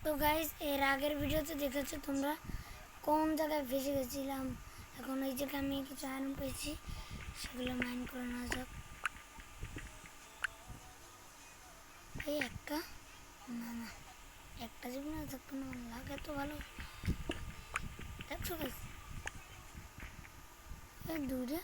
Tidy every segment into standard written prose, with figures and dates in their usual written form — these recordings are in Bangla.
তো গাইস এর আগের ভিডিওতে দেখেছো তোমরা কোন জায়গায় ফেসে গেছিলাম। এখন ওই জায়গায় আমি কিছু আয়রন পেয়েছি, সেগুলো মাইন করে নেওয়া যাক। এই একটা না একটা জীবনে থাকতো না, লাগে তো ভালো। দেখছো গাইস দূরে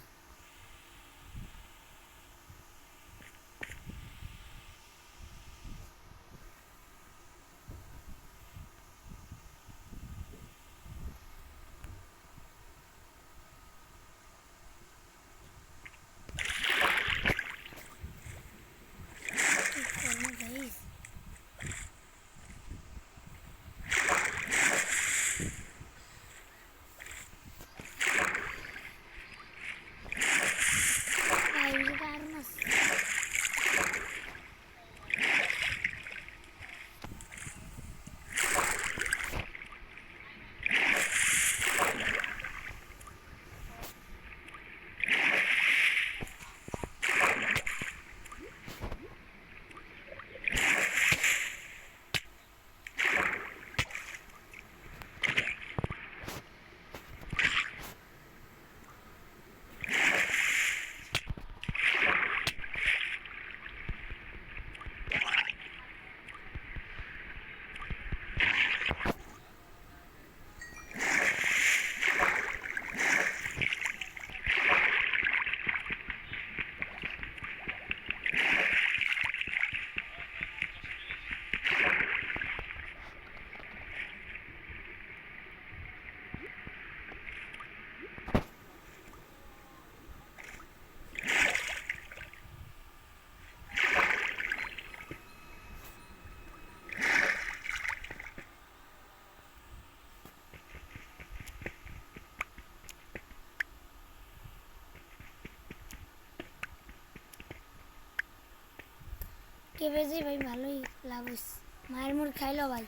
গাইস। আয়রন আছে। কেবে যে ভাই ভালোই লাভ হয়েছে, মায়ের মুড় খাইলো ভাই।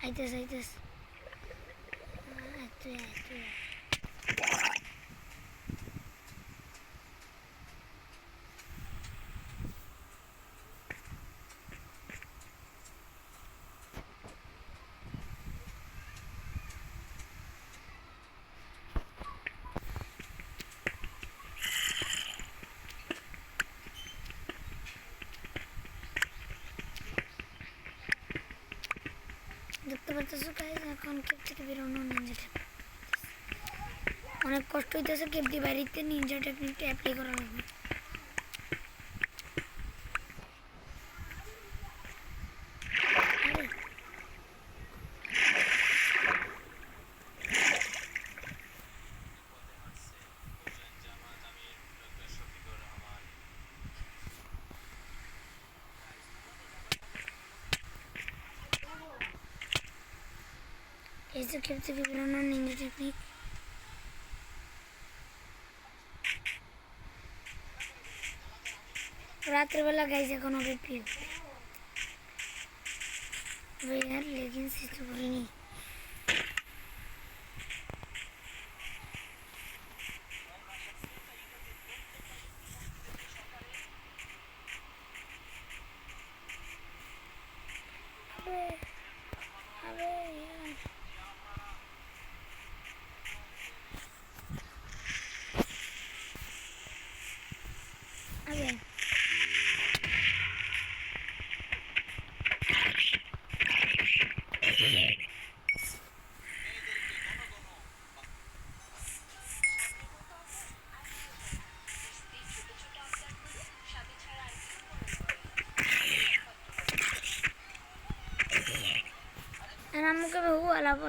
আইতেস আইতেস তুই আয় তুই আয়। দেখতে পাচ্ছ গাইস, এখন কেপ থেকে বেরোনো নিনজা টেকনিক অনেক কষ্ট হইতেছে। কেপ দিয়ে বাড়িতে নিনজা টেকনিকটা অ্যাপ্লাই করা লাগবে। এই যে কেপ থেকে বেরোনো নিনজা টেকনিক। রাত্রেবেলা গাইস এখন ওকে প্রিয় अबे यार लेकिन से तो पूरी नहीं। अबे अबे यार अबे আমাকে বহু আলাপ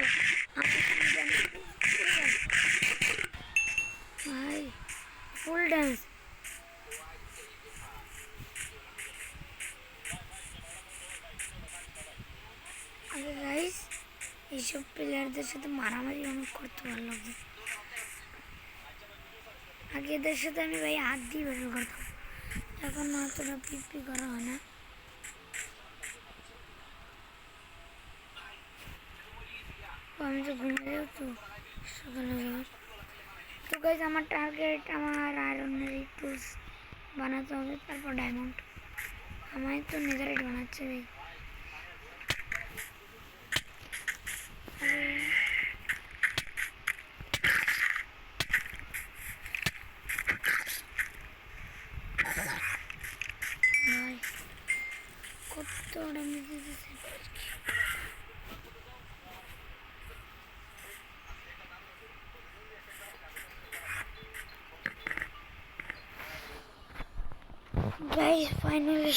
ভাই ফুল ড্যান্স। আগে গাইস এইসব প্লেয়ারদের সাথে মারামারি অনেক করতে ভালো লাগতো। আগে এদের সাথে আমি ভাই হাত দিয়ে ব্যাটল করতাম, এখন অতটা পিপি করা হয় না। আমি তো ঘুমিয়ে যাও তো সকালে যাওয়ার। তো গাইস আমার টার্গেট আমার আয়রনের টুলস বানাতে হবে, তারপর ডায়মন্ড। আমায় তো নেদারাইট বানাচ্ছে ভাই। ভাই কত ড্যামেজ দিতেছে। Guys, finally.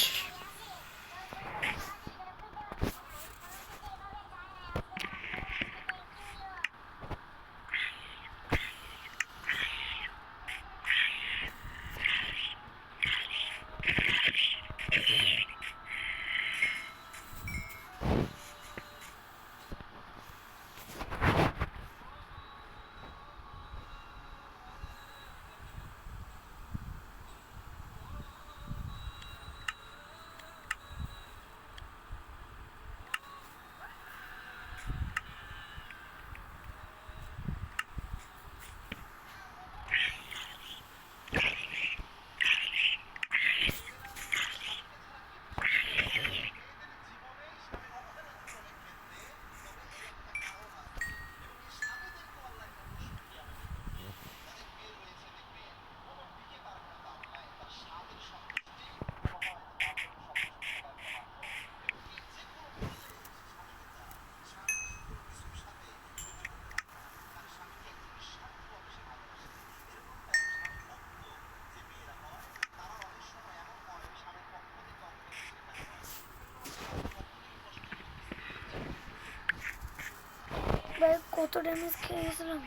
ভাই কত ড্যামেজ খেয়ে গেছিলাম।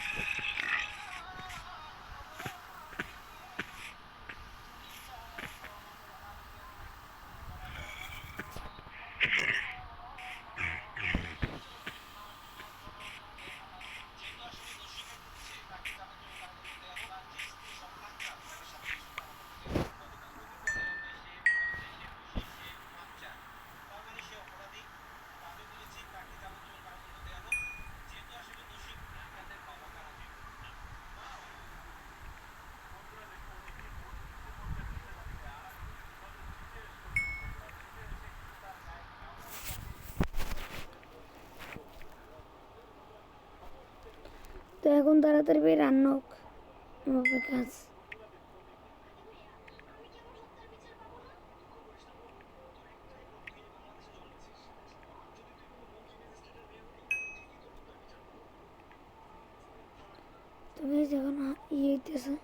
তো এখন তাড়াতাড়ি ভাই রান্না হোক, আমার কাজ। তো ভাই যখন ইয়ে হইতেছে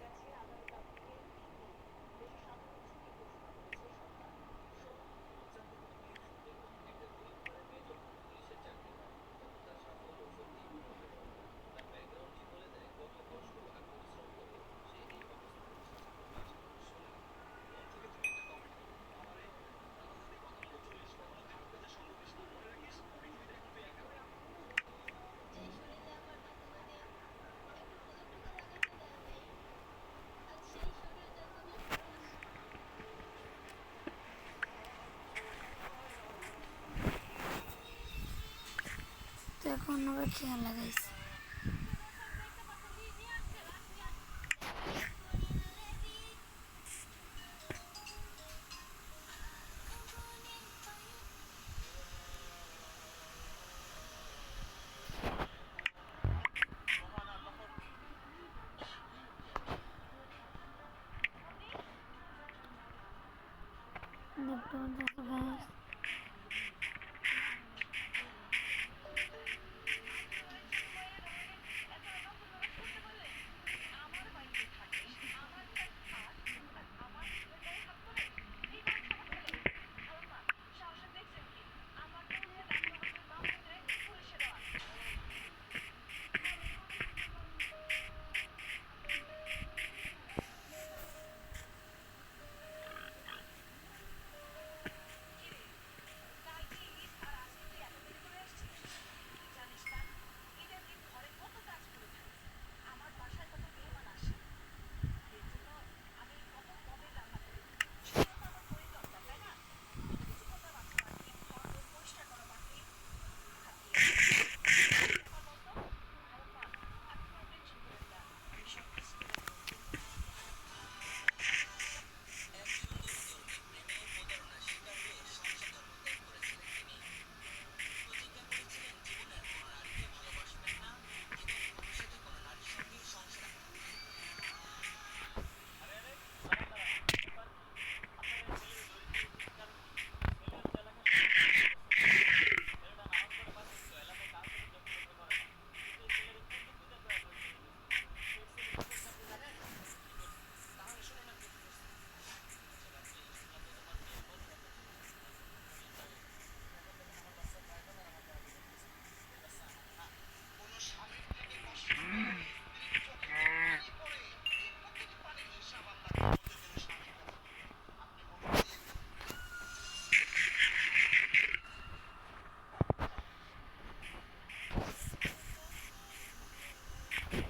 অন্যভাবে খেয়াল লাগাইছে। দেখতে পাচ্ছ গাইস,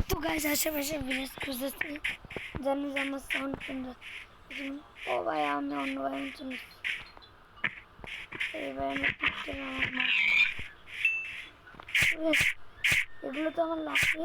তো গাইস আশেপাশে ভিলেজ খুঁজেছি, জানি যে আমার সাউন্ড কেন্দ্র। ও ভাই আমি অন্য ভাই চলে এই ভাই আমার পিকচার আমার মা, এগুলো তো আমার লাগবে।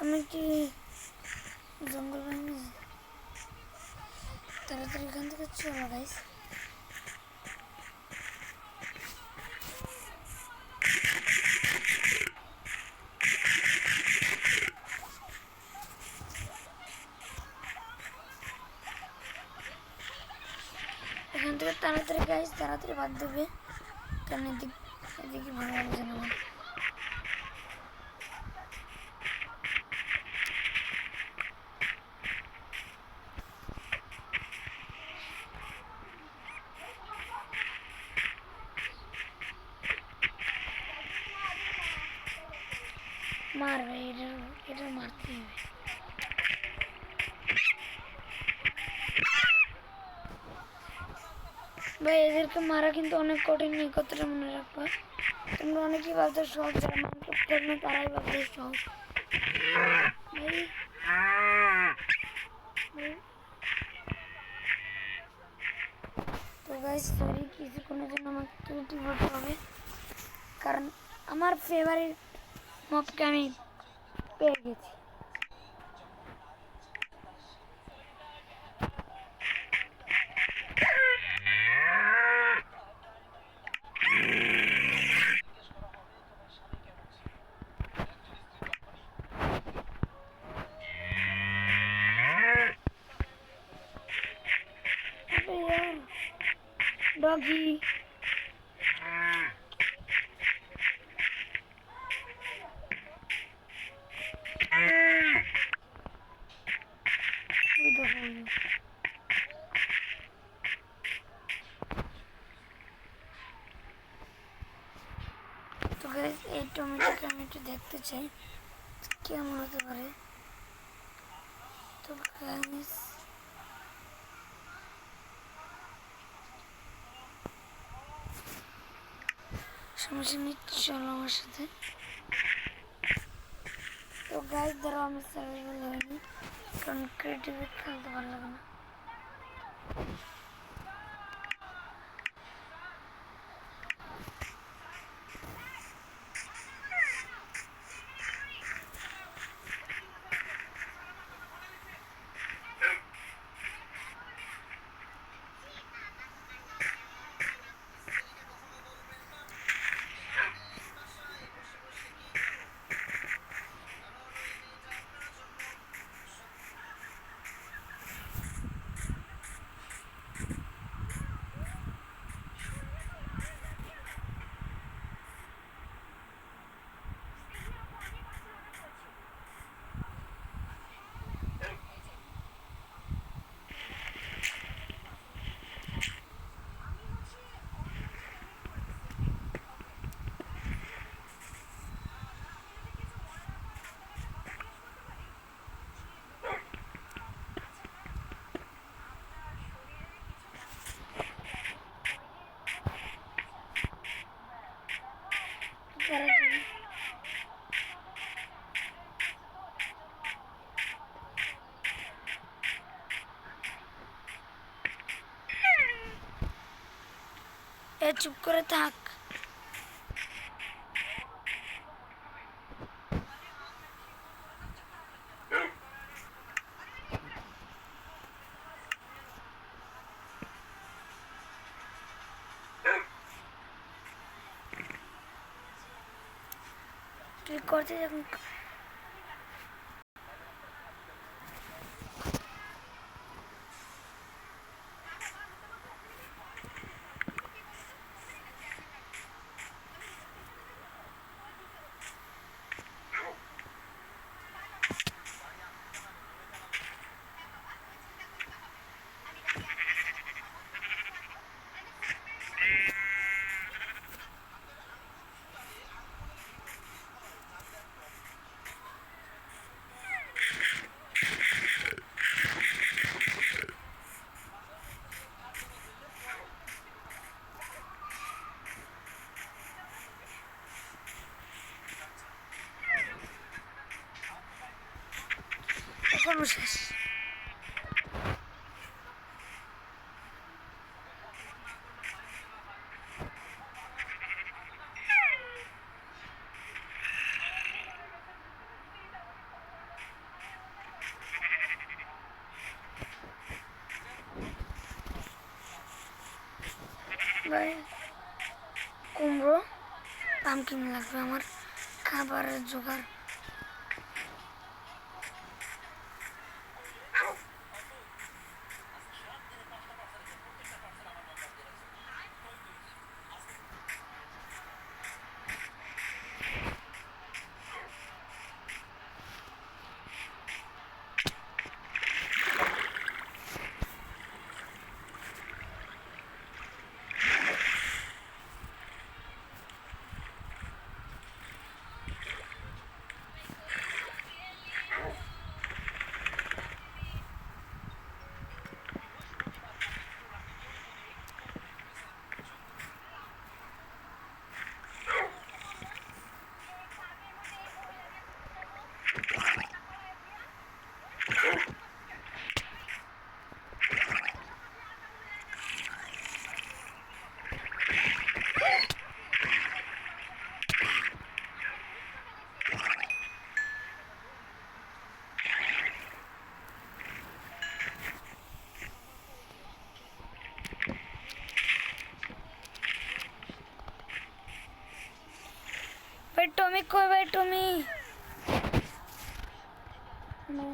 আমি কি জঙ্গল ভেঙে তাড়াতাড়ি এখান থেকে চলো গাইস। এখান থেকে তাড়াতাড়ি গাইস, তাড়াতাড়ি বাদ দেবে, কারণ এদিকে ভালো লাগছে না আমার। মারবে, এটা মারতে হবে ভাই। এদেরকে মারা কিন্তু অনেক কঠিন, এই কথাটা মনে রাখবা। তোমরা অনেকেই ভাবতে সহজ, যারা মাইনক্রাফট খেলবে তারাই ভাবতে সহজ ভাই। তো গাইস সরি, কিছুক্ষণের জন্য আমাকে ত্রুটি করতে হবে, কারণ আমার ফেভারিট মপকে আমি পেয়ে গেছি। ডগি তো গাইস এই টমেটোকে আমি একটু দেখতে চাই কেমন হতে পারে। তো গাইস সমস্যা চলো আমার সাথে। তো গাইস ধরো আমি সার্ভাইভাল হয়নি কারণ ক্রিয়েটিভ খেলতে ভালো লাগে না। চুপ করে থাক। তুই করতে যখন এখনো শেষ। কুমড়ো পামকিন লাগবে আমার খাবারের জোগাড়। भाई टॉमी कोई भाई टॉमी नो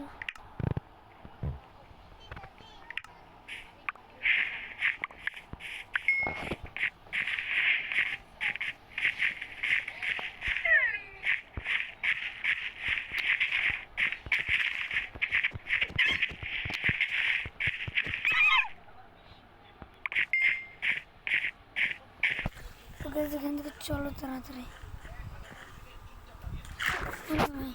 চলো তাড়াতাড়ি। ওরে ভাই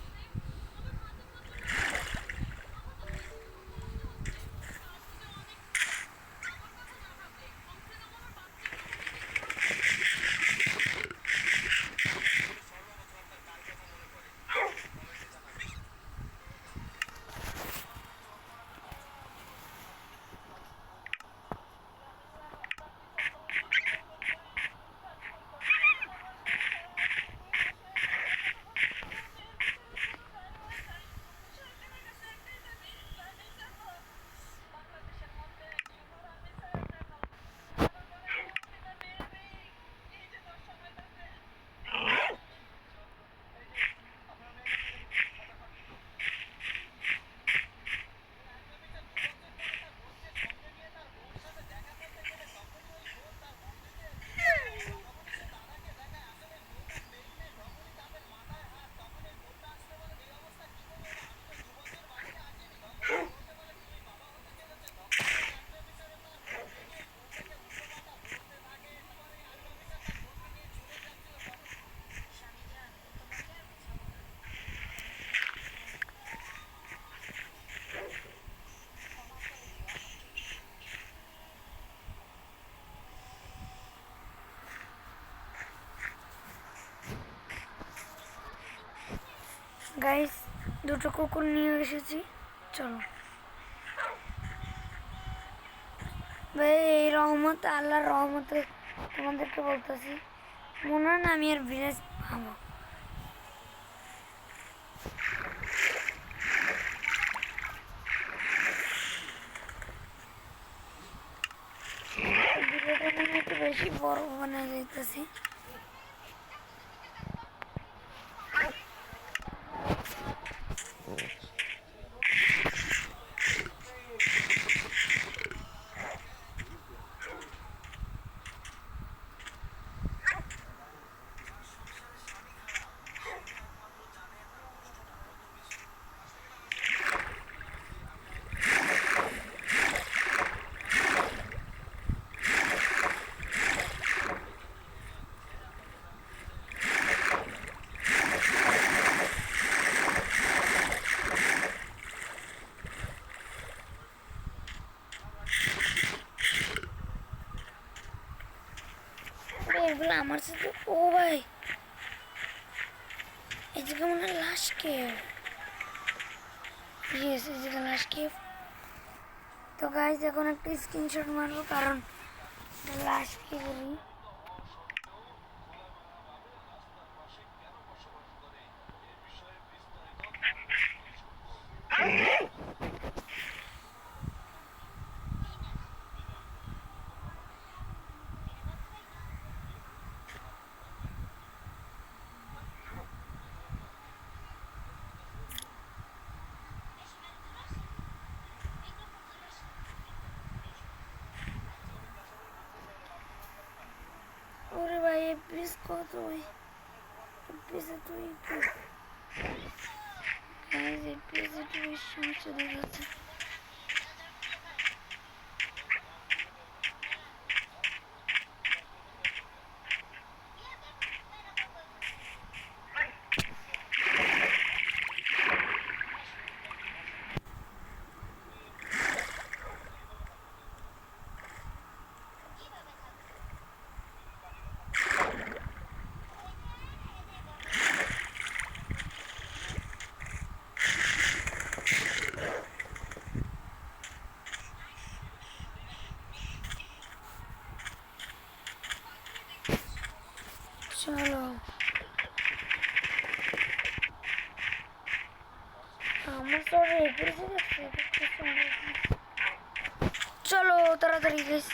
গাইস, দুটো কুকুর নিয়ে এসেছি, চলো। ভাই এই রহমত, আল্লাহর রহমতে তোমাদেরকে বলতেছি, মনে হয় না আমি আর ভিলেজ পাবো। ভিডিওটা মনে একটু বেশি বড় বানায় যাইতেছি। এগুলো আমার সাথে, ও ভাই এই জায়গা মনে হয় লাশ কেভ। ইয়েস, এই জায়গা লাশ কেভ। তো গাইজ এখন একটা স্ক্রিনশট মারবো, কারণ লাশ কেভেরই। ওরে ভাই এপিস কত ভাই, এপিসে তো একটু গাইজ, এপিসে একটু বেশি সমস্যা দেখাচ্ছে। চলো আমার তো এপিসে দেখছি, চলো তাড়াতাড়ি গাইজ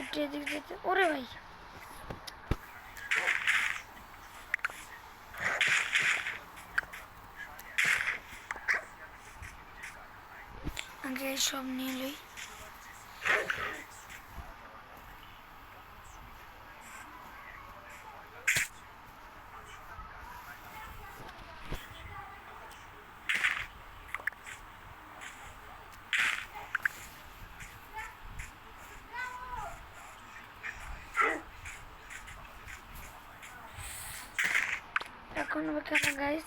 একটু এদিক যেতে। ওরে ভাই আগে সব নিয়ে লই। কিছুক্ষণ অপেক্ষা করো গাইস।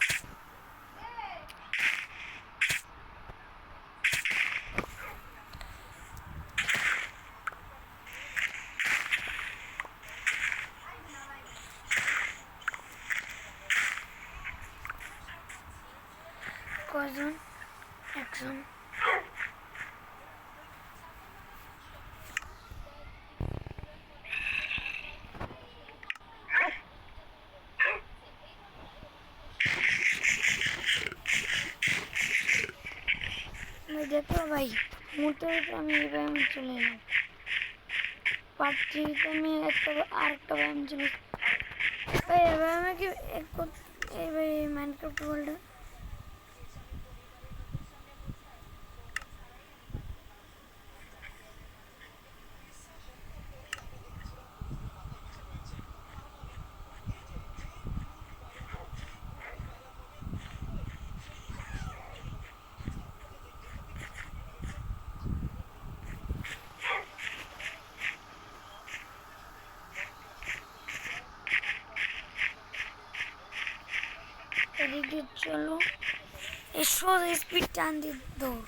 কয়জন? একজন। দেখো ভাই, মুহূর্তে আমি এই ব্যায়ামে চলে এলাম। পার্ট থ্রিতে আমি আরেকটা ব্যায়াম চলে ভাই। এই ব্যায়ামে কি এই ভাই মাইনক্রাফট ওয়ার্ল্ডে এদিক দিয়ে চলো, এসো স্পিড টান দিয়ে দৌড়।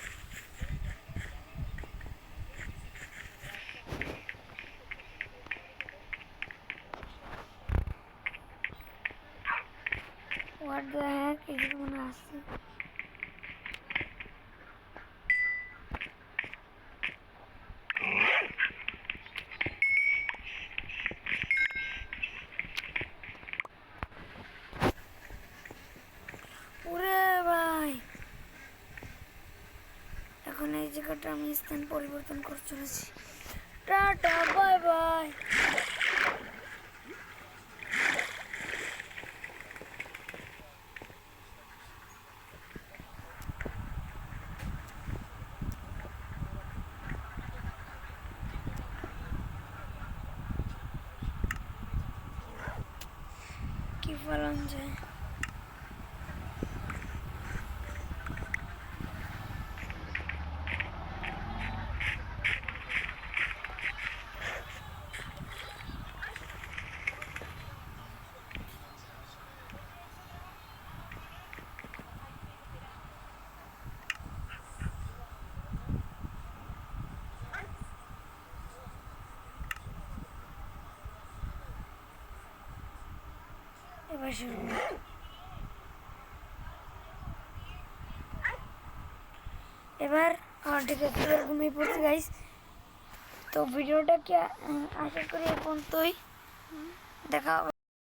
What the heck? এদিকে মনে আসছে। ওরে ভাই, এখন এই জায়গাটা আমি স্থান পরিবর্তন করে চলেছি। Tata bye bye. কি ফলন যায়? এবার শুরু। এবার ঠিক আছে, এবার ঘুমিয়ে পড়ছি গাইস। তো ভিডিওটা কি আশা করি এখন তোই দেখা হবে।